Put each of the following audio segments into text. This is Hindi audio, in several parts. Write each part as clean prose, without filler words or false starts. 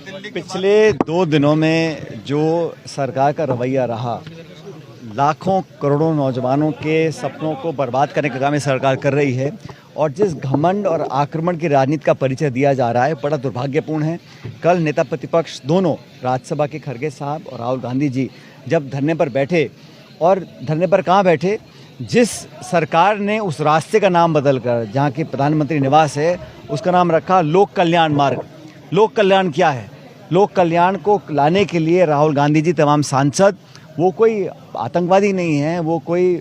पिछले 2 दिनों में जो सरकार का रवैया रहा, लाखों करोड़ों नौजवानों के सपनों को बर्बाद करने का काम ये सरकार कर रही है और जिस घमंड और आक्रमण की राजनीति का परिचय दिया जा रहा है बड़ा दुर्भाग्यपूर्ण है। कल नेता प्रतिपक्ष दोनों राज्यसभा के खड़गे साहब और राहुल गांधी जी जब धरने पर बैठे, और धरने पर कहाँ बैठे, जिस सरकार ने उस रास्ते का नाम बदलकर जहाँ की प्रधानमंत्री निवास है उसका नाम रखा लोक कल्याण मार्ग। लोक कल्याण क्या है? लोक कल्याण को लाने के लिए राहुल गांधी जी तमाम सांसद, वो कोई आतंकवादी नहीं है, वो कोई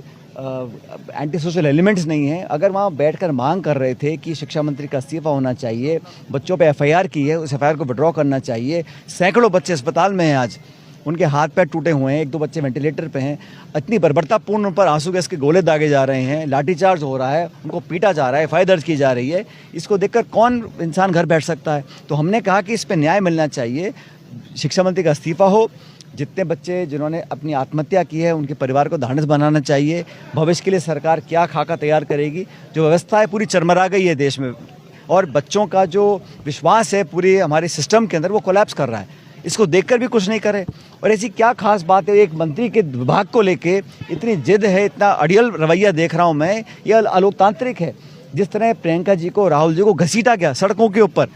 एंटी सोशल एलिमेंट्स नहीं है, अगर वहाँ बैठकर मांग कर रहे थे कि शिक्षा मंत्री का इस्तीफा होना चाहिए, बच्चों पे एफआईआर की है, उस एफआईआर को विड्रॉ करना चाहिए। सैकड़ों बच्चे अस्पताल में हैं, आज उनके हाथ पैर टूटे हुए हैं, 1-2 बच्चे वेंटिलेटर पे हैं। इतनी बर्बरतापूर्ण उन पर आंसू गैस के गोले दागे जा रहे हैं, लाठीचार्ज हो रहा है, उनको पीटा जा रहा है, एफआईआर दर्ज की जा रही है। इसको देखकर कौन इंसान घर बैठ सकता है? तो हमने कहा कि इस पर न्याय मिलना चाहिए, शिक्षा मंत्री का इस्तीफा हो, जितने बच्चे जिन्होंने अपनी आत्महत्या की है उनके परिवार को ढांढस बनाना चाहिए। भविष्य के लिए सरकार क्या खाका तैयार करेगी? जो व्यवस्था है पूरी चरमरा गई है देश में, और बच्चों का जो विश्वास है पूरे हमारे सिस्टम के अंदर वो कोलैप्स कर रहा है। इसको देखकर भी कुछ नहीं करे। और ऐसी क्या खास बात है, एक मंत्री के विभाग को लेके इतनी जिद है, इतना अड़ियल रवैया देख रहा हूँ मैं, यह अलोकतांत्रिक है। जिस तरह प्रियंका जी को, राहुल जी को घसीटा गया सड़कों के ऊपर,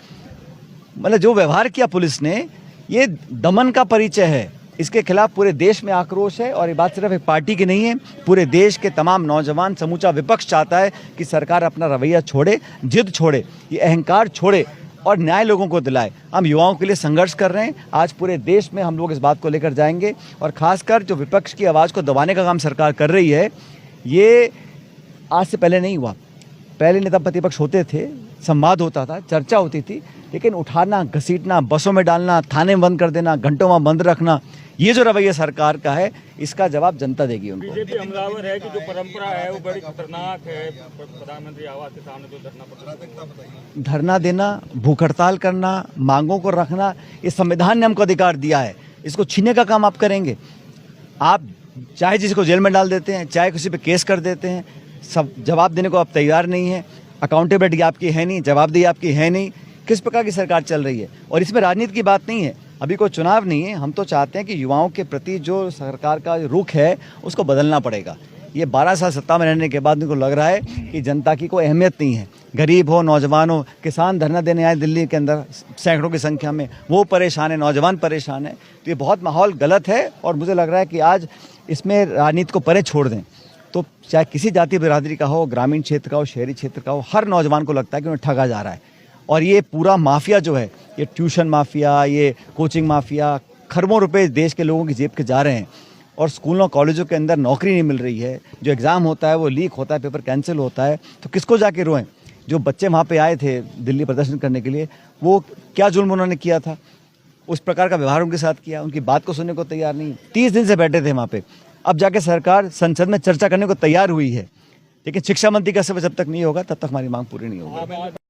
मतलब जो व्यवहार किया पुलिस ने, ये दमन का परिचय है। इसके खिलाफ पूरे देश में आक्रोश है, और ये बात सिर्फ एक पार्टी की नहीं है, पूरे देश के तमाम नौजवान, समूचा विपक्ष चाहता है कि सरकार अपना रवैया छोड़े, जिद छोड़े, ये अहंकार छोड़े और न्याय लोगों को दिलाए। हम युवाओं के लिए संघर्ष कर रहे हैं, आज पूरे देश में हम लोग इस बात को लेकर जाएंगे, और खासकर जो विपक्ष की आवाज़ को दबाने का काम सरकार कर रही है, ये आज से पहले नहीं हुआ। पहले नेता प्रतिपक्ष होते थे, संवाद होता था, चर्चा होती थी, लेकिन उठाना, घसीटना, बसों में डालना, थाने में बंद कर देना, घंटों में बंद रखना, ये जो रवैया सरकार का है, इसका जवाब जनता देगी उनको। बीजेपी हमलावर है कि जो परंपरा है वो बड़ी खतरनाक है। प्रधानमंत्री आवास के सामने जो धरना देना, भूख हड़ताल करना, मांगों को रखना, ये संविधान ने हमको अधिकार दिया है। इसको छीनने का काम आप करेंगे? आप चाहे जिसको जेल में डाल देते हैं, चाहे किसी पे केस कर देते हैं, सब जवाब देने को आप तैयार नहीं है। अकाउंटेबिलिटी आपकी है नहीं, जवाबदेही आपकी है नहीं। किस प्रकार की सरकार चल रही है? और इसमें राजनीति की बात नहीं है, अभी कोई चुनाव नहीं है। हम तो चाहते हैं कि युवाओं के प्रति जो सरकार का रुख है उसको बदलना पड़ेगा। ये 12 साल सत्ता में रहने के बाद उनको लग रहा है कि जनता की कोई अहमियत नहीं है। गरीब हो, नौजवान हो, किसान धरना देने आए दिल्ली के अंदर सैकड़ों की संख्या में, वो परेशान है, नौजवान परेशान है। तो ये बहुत माहौल गलत है, और मुझे लग रहा है कि आज इसमें राजनीति को परे छोड़ दें तो चाहे किसी जाति बिरादरी का हो, ग्रामीण क्षेत्र का हो, शहरी क्षेत्र का हो, हर नौजवान को लगता है कि उन्हें ठगा जा रहा है। और ये पूरा माफिया जो है, ये ट्यूशन माफिया, ये कोचिंग माफिया, खरबों रुपए देश के लोगों की जेब के जा रहे हैं, और स्कूलों कॉलेजों के अंदर नौकरी नहीं मिल रही है। जो एग्ज़ाम होता है वो लीक होता है, पेपर कैंसिल होता है, तो किसको जाके रोएं? जो बच्चे वहाँ पे आए थे दिल्ली प्रदर्शन करने के लिए, वो क्या जुल्म उन्होंने किया था? उस प्रकार का व्यवहार उनके साथ किया, उनकी बात को सुनने को तैयार नहीं। 30 दिन से बैठे थे वहाँ पे, अब जाके सरकार संसद में चर्चा करने को तैयार हुई है, लेकिन शिक्षा मंत्री का सब जब तक नहीं होगा तब तक हमारी मांग पूरी नहीं होगी।